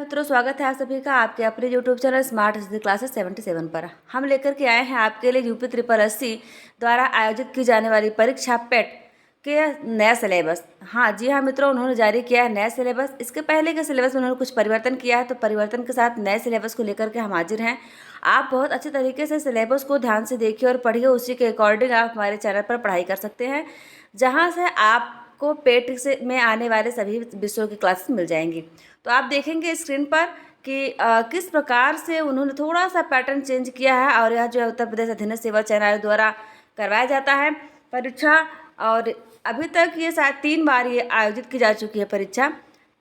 मित्रों, स्वागत है आप सभी का आपके अपने YouTube channel smart history classes 77 पर। हम लेकर के आए हैं आपके लिए यूपी 8080 द्वारा आयोजित की जाने वाली परीक्षा पेट के नया सिलेबस। हाँ जी हाँ मित्रों, उन्होंने जारी किया है नया सिलेबस। इसके पहले के सिलेबस में उन्होंने कुछ परिवर्तन किया है, तो परिवर्तन के साथ नए सिलेबस को लेकर के हम हाजिर हैं। आप बहुत अच्छे तरीके से सिलेबस को ध्यान से देखिए और पढ़िए, उसी के अकॉर्डिंग आप हमारे चैनल पर पढ़ाई कर सकते हैं, जहाँ से आपको पेट से में आने वाले सभी विषयों की क्लासेस मिल जाएंगी। तो आप देखेंगे स्क्रीन पर कि किस प्रकार से उन्होंने थोड़ा सा पैटर्न चेंज किया है। और यह जो है उत्तर प्रदेश अधीनस्थ सेवा चयन आयोग द्वारा करवाया जाता है परीक्षा, और अभी तक ये शायद 3 बार ये आयोजित की जा चुकी है परीक्षा।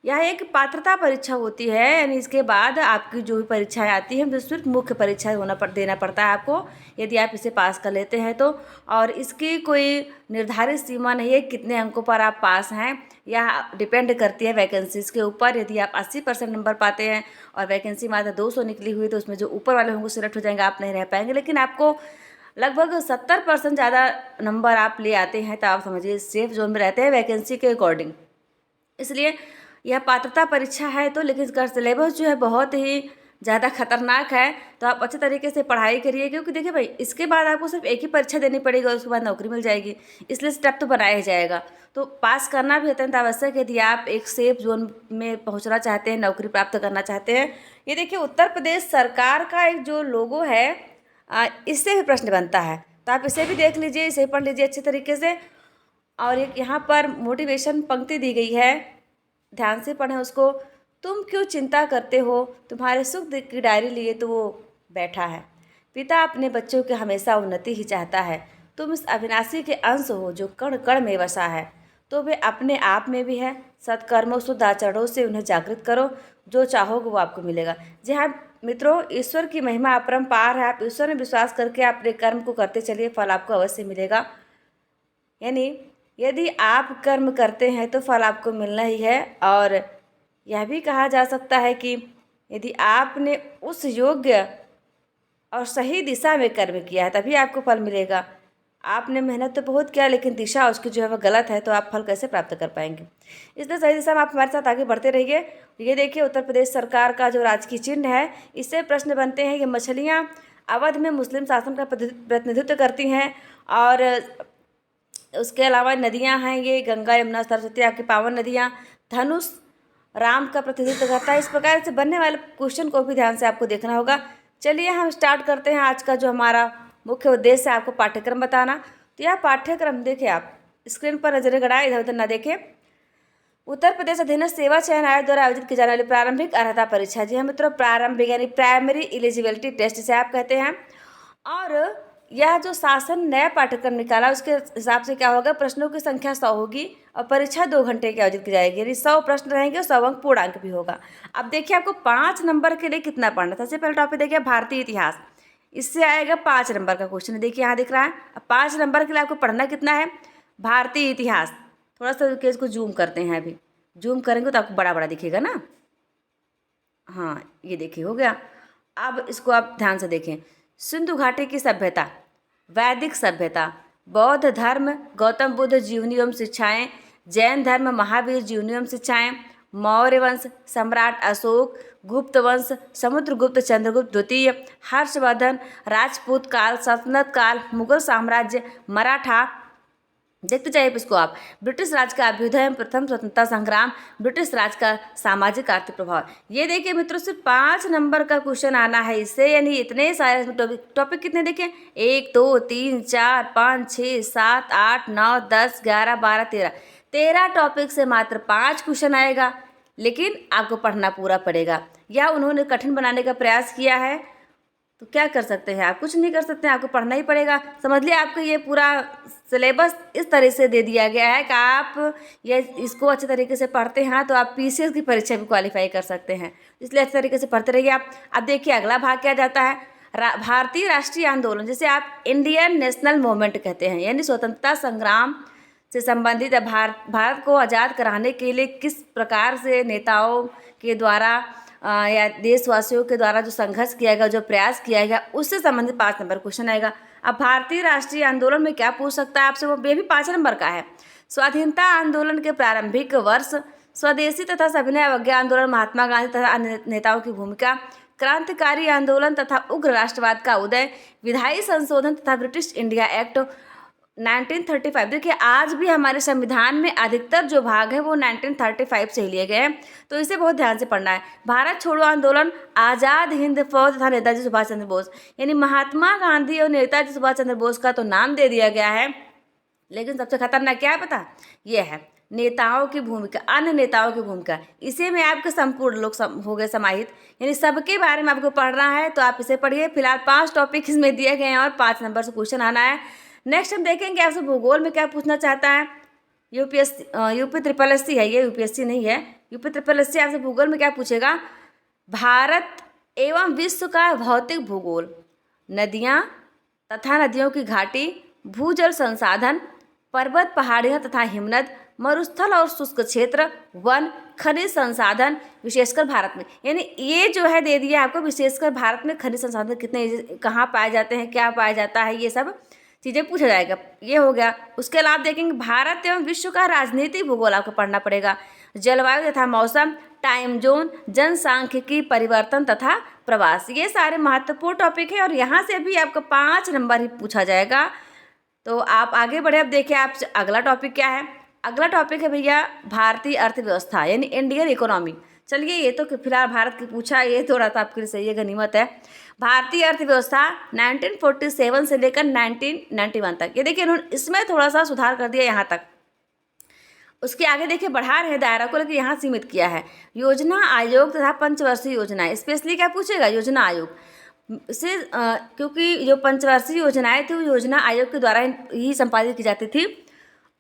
यह एक पात्रता परीक्षा होती है, यानी इसके बाद आपकी जो भी परीक्षाएं आती हैं तो सिर्फ मुख्य परीक्षा देना पड़ता है आपको, यदि आप इसे पास कर लेते हैं तो। और इसकी कोई निर्धारित सीमा नहीं है कितने अंकों पर आप पास हैं, यह डिपेंड करती है वैकेंसीज़ के ऊपर। यदि आप 80% नंबर पाते हैं और वैकेंसी मात्र 200 निकली हुई, तो उसमें जो ऊपर वाले होंगे सिलेक्ट हो जाएंगे, आप नहीं रह पाएंगे। लेकिन आपको लगभग 70% ज़्यादा नंबर आप ले आते हैं तो आप समझिए सेफ जोन में रहते हैं वैकेंसी के अकॉर्डिंग। इसलिए यह पात्रता परीक्षा है, तो लेकिन इसका सिलेबस जो है बहुत ही ज़्यादा खतरनाक है। तो आप अच्छे तरीके से पढ़ाई करिए, क्योंकि देखिए भाई, इसके बाद आपको सिर्फ एक ही परीक्षा देनी पड़ेगी और उसके बाद नौकरी मिल जाएगी। इसलिए स्टेप तो बनाया ही जाएगा, तो पास करना भी अत्यंत आवश्यक है यदि आप एक सेफ जोन में पहुंचना चाहते हैं, नौकरी प्राप्त करना चाहते हैं। ये देखिए उत्तर प्रदेश सरकार का एक जो लोगो है, इससे भी प्रश्न बनता है, तो आप इसे भी देख लीजिए, इसे पढ़ लीजिए अच्छे तरीके से। और एक यहाँ पर मोटिवेशन पंक्ति दी गई है, ध्यान से पढ़ें उसको। तुम क्यों चिंता करते हो, तुम्हारे सुख दुख की डायरी लिए तो वो बैठा है। पिता अपने बच्चों की हमेशा उन्नति ही चाहता है। तुम इस अविनाशी के अंश हो जो कण कण में बसा है, तो वे अपने आप में भी है। सत्कर्मों शुद्ध आचरणों से उन्हें जागृत करो, जो चाहोगे वो आपको मिलेगा। जी हाँ मित्रों, ईश्वर की महिमा अपरंपार है। आप ईश्वर में विश्वास करके अपने कर्म को करते चलिए, फल आपको अवश्य मिलेगा। यानी यदि आप कर्म करते हैं तो फल आपको मिलना ही है। और यह भी कहा जा सकता है कि यदि आपने उस योग्य और सही दिशा में कर्म किया है तभी आपको फल मिलेगा। आपने मेहनत तो बहुत किया, लेकिन दिशा उसकी जो है वह गलत है, तो आप फल कैसे प्राप्त कर पाएंगे। इसलिए सही दिशा में आप हमारे साथ आगे बढ़ते रहिए। ये देखिए उत्तर प्रदेश सरकार का जो राजकीय चिन्ह है, इससे प्रश्न बनते हैं कि मछलियाँ अवध में मुस्लिम शासन का प्रतिनिधित्व करती हैं, और उसके अलावा नदियां हैं, ये गंगा यमुना सरस्वती आपकी पावन नदियां। धनुष राम का प्रतिनिधित्व करता है। इस प्रकार से बनने वाले क्वेश्चन को भी ध्यान से आपको देखना होगा। चलिए हम स्टार्ट करते हैं आज का जो हमारा मुख्य उद्देश्य है, आपको पाठ्यक्रम बताना। तो यह पाठ्यक्रम देखिए, आप स्क्रीन पर नजरें गड़ाएं, इधर उधर ना देखें। उत्तर प्रदेश अधीनस्थ सेवा चयन आयोग द्वारा आयोजित की जाने वाली प्रारंभिक अर्हता परीक्षा। जी हाँ मित्रों, प्रारंभिक यानी प्राइमरी एलिजिबिलिटी टेस्ट से आप कहते हैं। और यह जो शासन नया पाठ्यक्रम निकाला, उसके हिसाब से क्या होगा, प्रश्नों की संख्या 100 होगी और परीक्षा 2 घंटे की आयोजित की जाएगी, यानी 100 प्रश्न रहेंगे और 100 अंक पूर्णांक भी होगा। अब देखिए आपको 5 नंबर के लिए कितना पढ़ना। सबसे पहले टॉपिक देखिए भारतीय इतिहास, इससे आएगा 5 नंबर का क्वेश्चन। देखिए यहाँ दिख रहा है। अब 5 नंबर के लिए आपको पढ़ना कितना है, भारतीय इतिहास। थोड़ा सा केस को जूम करते हैं, अभी जूम करेंगे तो आपको बड़ा बड़ा दिखेगा ना। हाँ ये देखिए हो गया। अब इसको आप ध्यान से देखें। सिंधु घाटी की सभ्यता, वैदिक सभ्यता, बौद्ध धर्म, गौतम बुद्ध जीवनी एवं शिक्षाएं, जैन धर्म, महावीर जीवनी एवं शिक्षाएं, मौर्य वंश, सम्राट अशोक, गुप्त वंश, समुद्रगुप्त चंद्रगुप्त द्वितीय, हर्षवर्धन, राजपूत काल, सल्तनत काल, मुगल साम्राज्य, मराठा। देखते जाइए इसको आप। ब्रिटिश राज का अभ्युदय, प्रथम स्वतंत्रता संग्राम, ब्रिटिश राज का सामाजिक आर्थिक प्रभाव। ये देखिए मित्रों, सिर्फ 5 नंबर का क्वेश्चन आना है इससे, यानी इतने सारे टॉपिक कितने देखें, 1 2 3 4 5 6 7 8 9 10 11 12 13 टॉपिक से मात्र 5 क्वेश्चन आएगा। लेकिन आपको पढ़ना पूरा पड़ेगा। या उन्होंने कठिन बनाने का प्रयास किया है, तो क्या कर सकते हैं आप, कुछ नहीं कर सकते हैं, आपको पढ़ना ही पड़ेगा। समझ लिया, आपको ये पूरा सिलेबस इस तरह से दे दिया गया है कि आप ये इसको अच्छे तरीके से पढ़ते हैं तो आप पीसीएस की परीक्षा भी क्वालिफाई कर सकते हैं। इसलिए अच्छे तरीके से पढ़ते रहिए आप। अब देखिए अगला भाग क्या जाता है, भारतीय राष्ट्रीय आंदोलन, जिसे आप इंडियन नेशनल मूवमेंट कहते हैं, यानी स्वतंत्रता संग्राम से संबंधित भारत को आज़ाद कराने के लिए किस प्रकार से नेताओं के द्वारा या देशवासियों के द्वारा जो संघर्ष किया गया, जो प्रयास किया गया, उससे संबंधित 5 नंबर क्वेश्चन आएगा। अब भारतीय राष्ट्रीय आंदोलन में क्या पूछ सकता है आपसे, वो ये भी 5 नंबर का है। स्वाधीनता आंदोलन के प्रारंभिक वर्ष स्वदेशी तथा सविनय अवज्ञा आंदोलन, महात्मा गांधी तथा अन्य नेताओं की भूमिका, क्रांतिकारी आंदोलन तथा उग्र राष्ट्रवाद का उदय, विधायी संशोधन तथा ब्रिटिश इंडिया एक्ट 1935। देखिए आज भी हमारे संविधान में अधिकतर जो भाग है वो 1935 से ही लिए गए हैं, तो इसे बहुत ध्यान से पढ़ना है। भारत छोड़ो आंदोलन, आज़ाद हिंद फौज तथा नेताजी सुभाष चंद्र बोस, यानी महात्मा गांधी और नेताजी सुभाष चंद्र बोस का तो नाम दे दिया गया है, लेकिन सबसे खतरनाक क्या है पता, ये है नेताओं की भूमिका, अन्य नेताओं की भूमिका। इसे में आपके संपूर्ण लोग हो गए समाहित, यानी सबके बारे में आपको पढ़ना है, तो आप इसे पढ़िए। फिलहाल 5 टॉपिक इसमें दिए गए हैं और 5 नंबर से क्वेश्चन आना है। नेक्स्ट हम देखेंगे आपसे भूगोल में क्या पूछना चाहता है। यूपी ट्रिपल एससी है, ये यूपीएससी नहीं है, यूपी ट्रिपल एससी आपसे भूगोल में क्या पूछेगा, भारत एवं विश्व का भौतिक भूगोल, नदियाँ तथा नदियों की घाटी, भूजल संसाधन, पर्वत पहाड़ियाँ तथा हिमनद, मरुस्थल और शुष्क क्षेत्र, वन, खनिज संसाधन, विशेषकर भारत में, यानी ये जो है दे दिया आपको, विशेषकर भारत में खनिज संसाधन कितने कहाँ पाए जाते हैं, क्या पाया जाता है, ये सब चीज़ें पूछा जाएगा, ये हो गया। उसके अलावा देखेंगे भारत एवं विश्व का राजनीतिक भूगोल आपको पढ़ना पड़ेगा, जलवायु तथा मौसम, टाइम जोन, जनसांख्यिकी, परिवर्तन तथा प्रवास, ये सारे महत्वपूर्ण टॉपिक है और यहाँ से भी आपको 5 नंबर ही पूछा जाएगा। तो आप आगे बढ़े। अब देखिए आप अगला टॉपिक क्या है। अगला टॉपिक है भैया भारतीय अर्थव्यवस्था यानी इंडियन इकोनॉमी। चलिए ये तो फिलहाल भारत की पूछा, ये थोड़ा सा आपके लिए सही है, गनीमत है। भारतीय अर्थव्यवस्था 1947 से लेकर 1991 तक, ये देखिए इन्होंने इसमें थोड़ा सा सुधार कर दिया यहाँ तक। उसके आगे देखिए बढ़ा रहे दायरा को, लेकिन यहाँ सीमित किया है। योजना आयोग तथा पंचवर्षीय योजनाएं, स्पेशली क्या पूछेगा, योजना आयोग से, क्योंकि जो पंचवर्षीय योजनाएं थी वो योजना आयोग के द्वारा ही संपादित की जाती थी।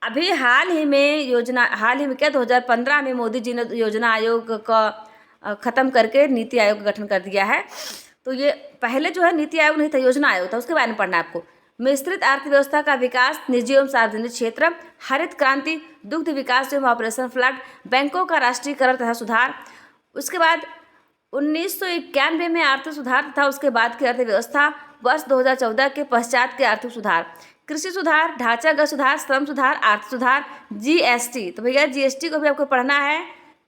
अभी हाल ही में क्या 2015 में मोदी जी ने योजना आयोग का ख़त्म करके नीति आयोग का गठन कर दिया है। तो ये पहले जो है नीति आयोग नहीं था, योजना आयोग था, उसके बारे में पढ़ना है आपको। मिश्रित अर्थव्यवस्था का विकास, निजी एवं सार्वजनिक क्षेत्र, हरित क्रांति, दुग्ध विकास एवं ऑपरेशन फ्लड, बैंकों का राष्ट्रीयकरण तथा सुधार। उसके बाद 1991 में आर्थिक सुधार तथा उसके बाद की अर्थव्यवस्था, वर्ष 2014 के पश्चात के आर्थिक सुधार, कृषि सुधार, ढांचागत सुधार, श्रम सुधार, आर्थिक सुधार, जीएसटी। तो भैया जीएसटी को भी आपको पढ़ना है।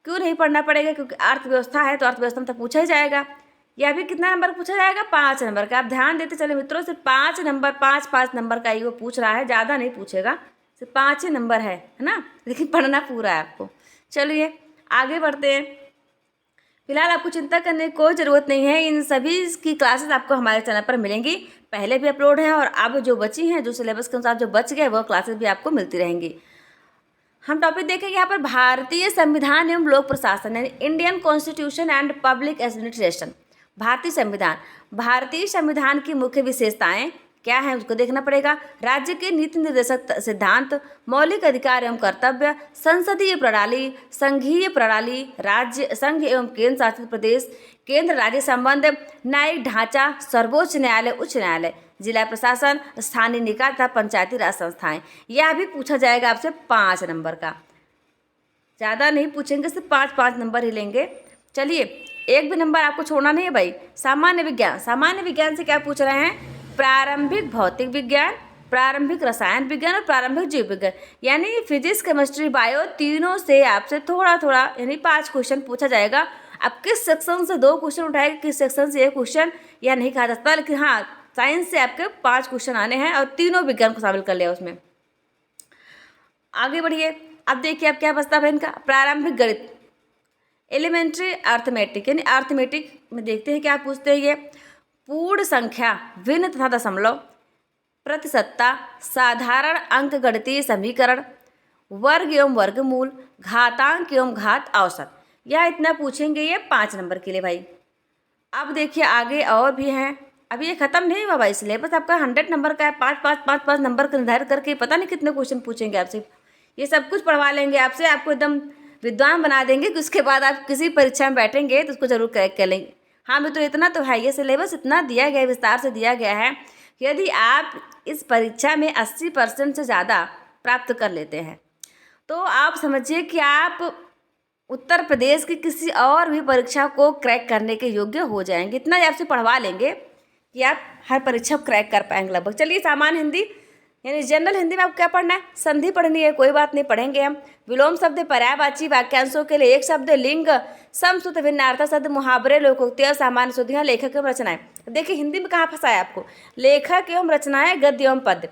क्यों नहीं पढ़ना पड़ेगा, क्योंकि अर्थव्यवस्था है तो अर्थव्यवस्था में तो पूछा ही जाएगा। यह भी कितना नंबर पूछा जाएगा, 5 नंबर का। आप ध्यान देते चले मित्रों, सिर्फ 5 नंबर, 5 नंबर का ही वो पूछ रहा है, ज़्यादा नहीं पूछेगा, सिर्फ 5 ही नंबर है ना, लेकिन पढ़ना पूरा है आपको। चलिए आगे बढ़ते हैं। फिलहाल आपको चिंता करने की कोई ज़रूरत नहीं है, इन सभी की क्लासेस आपको हमारे चैनल पर मिलेंगी, पहले भी अपलोड हैं और अब जो बची हैं, जो सिलेबस के अनुसार जो बच गए वो क्लासेस भी आपको मिलती रहेंगी। हम टॉपिक देखेंगे यहाँ पर भारतीय संविधान एवं लोक प्रशासन यानी Indian constitution and public administration. भारतीय संविधान की मुख्य विशेषताएं क्या है उसको देखना पड़ेगा। राज्य के नीति निर्देशक सिद्धांत, मौलिक अधिकार एवं कर्तव्य, संसदीय प्रणाली, संघीय प्रणाली, राज्य, संघ एवं केंद्र शासित प्रदेश, केंद्र राज्य संबंध, न्यायिक ढांचा, सर्वोच्च न्यायालय, उच्च न्यायालय, जिला प्रशासन, स्थानीय निकाय तथा पंचायती राज संस्थाएं। यह भी पूछा जाएगा आपसे 5 नंबर का, ज़्यादा नहीं पूछेंगे, सिर्फ 5 नंबर ही लेंगे। चलिए एक भी नंबर आपको छोड़ना नहीं है भाई। सामान्य विज्ञान से क्या पूछ रहे हैं, प्रारंभिक भौतिक विज्ञान, प्रारंभिक रसायन विज्ञान और प्रारंभिक जीव विज्ञान, यानी फिजिक्स, केमिस्ट्री, बायो, तीनों से आपसे थोड़ा यानी 5 क्वेश्चन पूछा जाएगा। अब किस सेक्शन से 2 क्वेश्चन उठाएगा, किस सेक्शन से 1 क्वेश्चन, यह नहीं कहा जाता, लेकिन हाँ साइंस से आपके 5 क्वेश्चन आने हैं और तीनों विज्ञान को शामिल कर लिया उसमें। आगे बढ़िए। अब देखिए अब क्या बचता है इनका, प्रारंभिक गणित, एलिमेंट्री अर्थमेटिक, यानी अर्थमेटिक में देखते हैं क्या पूछते हैं। ये पूर्ण संख्या, भिन्न तथा दशमलव, प्रतिशतता, साधारण अंक गणितीय समीकरण, वर्ग एवं वर्गमूल, घातांक एवं घात औसत, यह इतना पूछेंगे ये 5 नंबर के लिए भाई। अब देखिए आगे और भी हैं, अभी ये खत्म नहीं हुआ भाई, सिलेबस आपका 100 नंबर का है। 5 नंबर का निर्धारित करके पता नहीं कितने क्वेश्चन पूछेंगे आपसे। ये सब कुछ पढ़वा लेंगे आपसे, आपको एकदम विद्वान बना देंगे कि उसके बाद आप किसी परीक्षा में बैठेंगे तो उसको जरूर क्रैक कर लेंगे। हाँ मित्रों इतना तो है, ये सिलेबस इतना दिया गया है, विस्तार से दिया गया है, यदि आप इस परीक्षा में 80% से ज़्यादा प्राप्त कर लेते हैं तो आप समझिए कि आप उत्तर प्रदेश की किसी और भी परीक्षा को क्रैक करने के योग्य हो जाएंगे। इतना आपसे पढ़वा लेंगे कि आप हर परीक्षा को क्रैक कर पाएंगे लगभग। चलिए सामान्य हिंदी यानी जनरल हिंदी में आपको क्या पढ़ना है, संधि पढ़नी है, कोई बात नहीं, पढ़ेंगे हम। विलोम शब्द पर्यायवाची वाक्यांशों के लिए एक शब्द, लिंग, समसूत्र, भिन्नार्थक शब्द, मुहावरे, लोकोक्तियाँ, सामान्य शुद्धियाँ, लेखक एवं रचनाएं। देखिए हिंदी में कहाँ फंसाया आपको, लेखक एवं रचनाएं, गद्य एवं पद्य,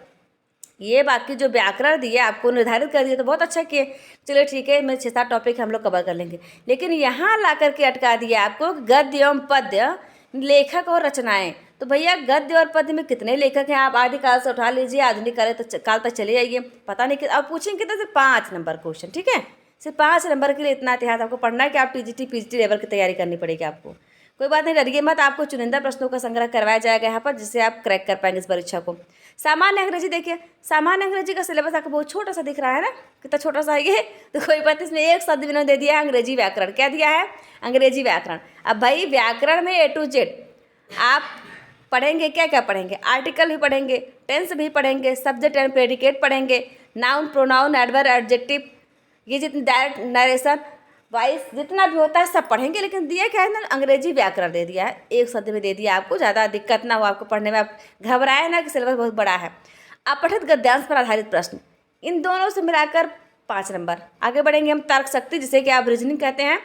ये बाकी जो व्याकरण दिए आपको निर्धारित कर दिए तो बहुत अच्छा किए। चलिए ठीक है, मैं 6-7 टॉपिक हम लोग कवर कर लेंगे, लेकिन यहाँ ला करके अटका दिया आपको गद्य एवं पद्य, लेखक और रचनाएं। तो भैया गद्य और पद्य में कितने लेखक हैं, आप आदिकाल से उठा लीजिए, आधुनिक काल तक चले जाइए, पता नहीं कि अब पूछेंगे कितना, सिर्फ 5 नंबर क्वेश्चन, ठीक है, सिर्फ 5 नंबर के लिए इतना इतिहास आपको पढ़ना है कि आप टीजीटी पीजीटी लेवल की तैयारी करनी पड़ेगी आपको। कोई बात नहीं, डरिए मत, आपको चुनिंदा प्रश्नों का संग्रह करवाया जाएगा यहाँ पर, जिससे आप क्रैक कर पाएंगे इस परीक्षा को। सामान्य अंग्रेजी देखिए, सामान्य अंग्रेजी का सिलेबस आपको बहुत छोटा सा दिख रहा है ना, कितना छोटा सा है ये, तो कोई बात नहीं, इसमें एक शब्द भी इन्होंने दे दिया है अंग्रेजी व्याकरण। क्या दिया है, अंग्रेजी व्याकरण। अब भाई व्याकरण में A to Z आप पढ़ेंगे, क्या क्या पढ़ेंगे, आर्टिकल भी पढ़ेंगे, टेंस भी पढ़ेंगे, सब्जेक्ट एंड प्रेडिकेट पढ़ेंगे, नाउन, प्रोनाउन, एडवर्ब, एडजेक्टिव, ये जितने डायरेक्ट, नरेशन, वाइस, जितना भी होता है सब पढ़ेंगे। लेकिन दिया क्या है ना, अंग्रेजी व्याकरण दे दिया है, एक शब्द में दे दिया आपको, ज़्यादा दिक्कत ना हो आपको पढ़ने में, आप घबराए ना कि सिलेबस बहुत बड़ा है। अपठित गद्यांश पर आधारित प्रश्न, इन दोनों से मिलाकर 5 नंबर। आगे बढ़ेंगे हम, तर्क शक्ति जिसे कि आप रीजनिंग कहते हैं,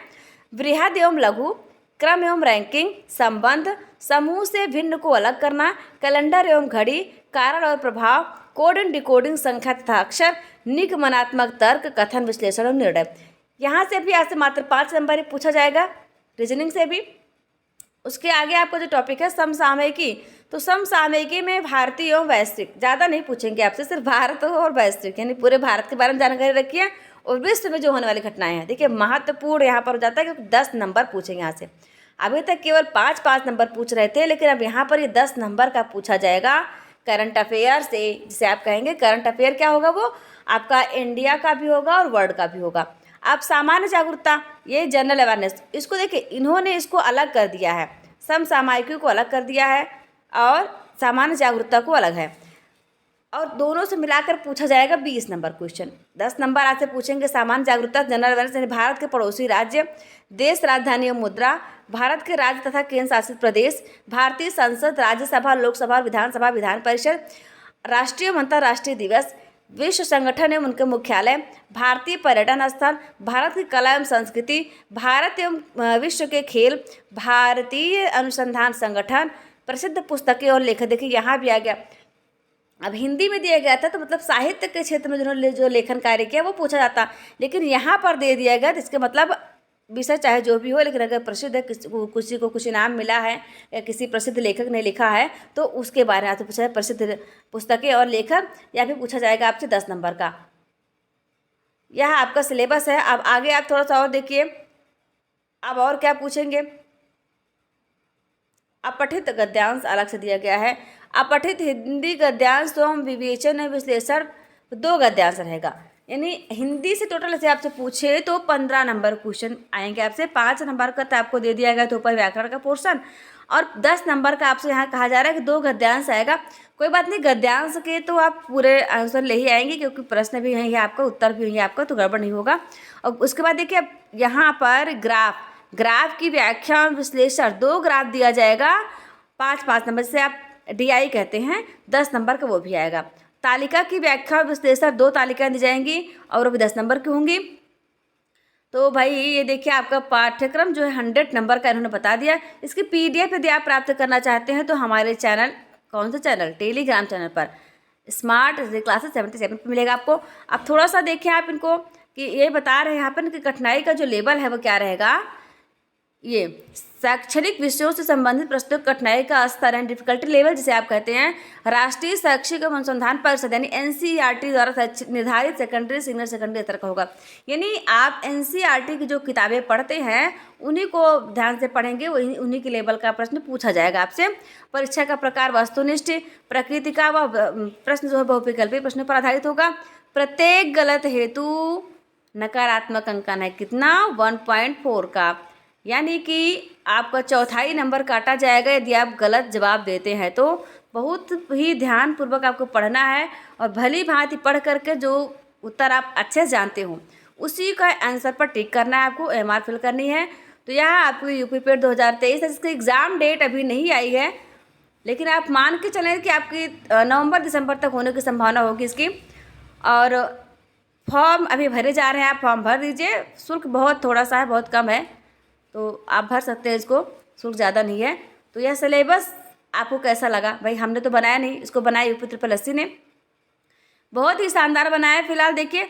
वृहद एवं लघु, क्रम एवं रैंकिंग, संबंध, समूह से भिन्न को अलग करना, कैलेंडर एवं घड़ी, कारण और प्रभाव, कोड एंड डिकोडिंग, संख्या तथा अक्षर, निगमनात्मक तर्क, कथन, विश्लेषण और निर्णय। यहाँ से भी आपसे मात्र 5 नंबर ही पूछा जाएगा, रीजनिंग से भी। उसके आगे आपका जो टॉपिक है समसामयिकी, तो समसामयिकी में भारतीय एवं वैश्विक, ज़्यादा नहीं पूछेंगे आपसे, सिर्फ भारत और वैश्विक, यानी पूरे भारत के बारे में जानकारी रखिए और विश्व में जो होने वाली घटनाएं हैं। देखिए महत्वपूर्ण यहाँ पर हो जाता है क्योंकि 10 नंबर पूछेंगे यहाँ से। अभी तक केवल 5-5 नंबर पूछ रहे थे, लेकिन अब यहाँ पर ये 10 नंबर का पूछा जाएगा करंट अफेयर से, जिसे आप कहेंगे करंट अफेयर क्या होगा, वो आपका इंडिया का भी होगा और वर्ल्ड का भी होगा। अब सामान्य जागरूकता, ये जनरल अवेयरनेस, इसको देखिए इन्होंने इसको अलग कर दिया है, समसामयिकी को अलग कर दिया है और सामान्य जागरूकता को अलग है, और दोनों से मिलाकर पूछा जाएगा 20 नंबर क्वेश्चन। 10 नंबर आपसे पूछेंगे सामान्य जागरूकता, जनरल अवेयरनेस यानी भारत के पड़ोसी राज्य, देश, राजधानी और मुद्रा, भारत के राज्य तथा केंद्र शासित प्रदेश, भारतीय संसद, राज्यसभा, लोकसभा, विधानसभा, विधान परिषद, राष्ट्रीय एवं अंतर्राष्ट्रीय दिवस, विश्व संगठन एवं उनके मुख्यालय, भारतीय पर्यटन स्थल, भारत की कला एवं संस्कृति, भारत एवं विश्व के खेल, भारतीय अनुसंधान संगठन, प्रसिद्ध पुस्तकें और लेखक। देखिए यहाँ भी आ गया, अब हिंदी में दिया गया था तो मतलब साहित्य के क्षेत्र में जिन्होंने जो लेखन कार्य किया वो पूछा जाता, लेकिन यहाँ पर दे दिया गया, इसके मतलब विषय चाहे जो भी हो, लेकिन अगर प्रसिद्ध है, किसी को कुछ इनाम मिला है या किसी प्रसिद्ध लेखक ने लिखा है तो उसके बारे में आपसे पूछा है, प्रसिद्ध पुस्तकें और लेखक, या फिर पूछा जाएगा आपसे 10 नंबर का। यह आपका सिलेबस है। अब आगे आप थोड़ा सा और देखिए, अब और क्या पूछेंगे, अपठित गद्यांश अलग से दिया गया है। अपठित हिंदी गद्यांश तो हम विवेचन और विश्लेषण 2 गद्यांश रहेगा, यानी हिंदी से टोटल से आपसे पूछे तो 15 नंबर क्वेश्चन आएंगे आपसे। 5 नंबर का तो आपको दे दिया गया तो ऊपर व्याकरण का पोर्शन, और 10 नंबर का आपसे यहाँ कहा जा रहा है कि 2 गद्यांश आएगा। कोई बात नहीं, गद्यांश के तो आप पूरे आंसर ले ही आएंगे क्योंकि प्रश्न भी यही है आपका, उत्तर भी यही है आपका, तो गड़बड़ नहीं होगा। और उसके बाद देखिए अब यहाँ पर ग्राफ की व्याख्या और विश्लेषण 2 ग्राफ दिया जाएगा 5-5 नंबर से, आप DI कहते हैं, 10 नंबर का वो भी आएगा। तालिका की व्याख्या और विश्लेषण 2 तालिकाएं दी जाएंगी और वो भी 10 नंबर की होंगी। तो भाई ये देखिए आपका पाठ्यक्रम जो है 100 नंबर का इन्होंने बता दिया। इसकी PDF यदि आप प्राप्त करना चाहते हैं तो हमारे चैनल, कौन सा चैनल, टेलीग्राम चैनल पर स्मार्ट क्लासेस 77 पर मिलेगा आपको। अब थोड़ा सा देखिए आप इनको कि ये बता रहे हैं यहाँ पर कि कठिनाई का जो लेवल है वो क्या रहेगा। ये शैक्षणिक विषयों से संबंधित प्रश्नों की कठिनाई का स्तर एंड डिफिकल्टी लेवल जिसे आप कहते हैं राष्ट्रीय शैक्षिक एवं अनुसंधान परिषद यानी NCERT द्वारा निर्धारित सेकेंडरी सीनियर सेकेंडरी स्तर का होगा। यानी आप NCERT की जो किताबें पढ़ते हैं उन्हीं को ध्यान से पढ़ेंगे, वही उन्हीं के लेवल का प्रश्न पूछा जाएगा आपसे। परीक्षा का प्रकार वस्तुनिष्ठ, प्रकृति का व प्रश्न जो है बहुविकल्पी प्रश्नों पर आधारित होगा। प्रत्येक गलत हेतु नकारात्मक अंकन है कितना, 1.4 का, यानी कि आपका 1/4 नंबर काटा जाएगा यदि आप गलत जवाब देते हैं। तो बहुत ही ध्यानपूर्वक आपको पढ़ना है और भली भांति पढ़ करके जो उत्तर आप अच्छे से जानते हो उसी का आंसर पर टिक करना है, आपको MR फिल करनी है। तो यह आपको UP PET 2023 है, जिसकी एग्ज़ाम डेट अभी नहीं आई है, लेकिन आप मान के चलें कि आपकी नवंबर दिसंबर तक होने की संभावना होगी इसकी। और फॉर्म अभी भरे जा रहे हैं, आप फॉर्म भर दीजिए। शुल्क बहुत थोड़ा सा है, बहुत कम है, तो आप भर सकते हैं इसको, शुल्क ज़्यादा नहीं है। तो यह सिलेबस आपको कैसा लगा? भाई हमने तो बनाया नहीं, इसको बनाया यूपी ट्रिपल एससी ने, बहुत ही शानदार बनाया है। फिलहाल देखिए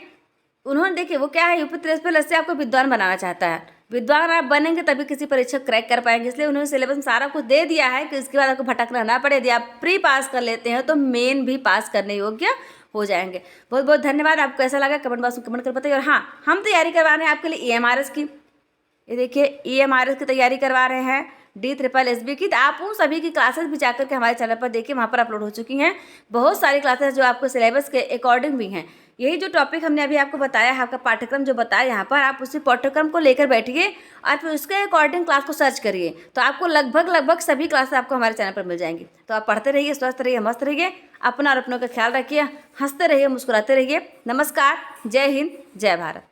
उन्होंने, देखिए वो क्या है, यूपी ट्रिपल एससी आपको विद्वान बनाना चाहता है। विद्वान आप बनेंगे तभी किसी परीक्षा क्रैक कर पाएंगे, इसलिए उन्होंने सिलेबस में सारा कुछ दे दिया है कि इसके बाद आपको भटकना ना पड़े। यदि आप प्री पास कर लेते हैं तो मेन भी पास करने योग्य हो जाएंगे। बहुत बहुत धन्यवाद। आपको कैसा लगा कमेंट बॉक्स में कमेंट कर बताइए। और हाँ, हम तैयारी करवा रहे हैं आपके लिए EMRS की। ये देखिए EMRS की तैयारी करवा रहे हैं, DSSS की। तो आप उन सभी की क्लासेस भी जाकर के हमारे चैनल पर देखिए, वहाँ पर अपलोड हो चुकी हैं बहुत सारी क्लासेस जो आपको सिलेबस के अकॉर्डिंग भी हैं। यही जो टॉपिक हमने अभी आपको बताया है, आपका पाठ्यक्रम जो बताया यहाँ पर, आप उसी पाठ्यक्रम को लेकर बैठिए और फिर उसके अकॉर्डिंग क्लास को सर्च करिए, तो आपको लगभग सभी क्लासेस आपको हमारे चैनल पर मिल जाएंगी। तो आप पढ़ते रहिए, स्वस्थ रहिए, मस्त रहिए, अपना और अपनों का ख्याल रखिए, हंसते रहिए, मुस्कुराते रहिए। नमस्कार, जय हिंद, जय भारत।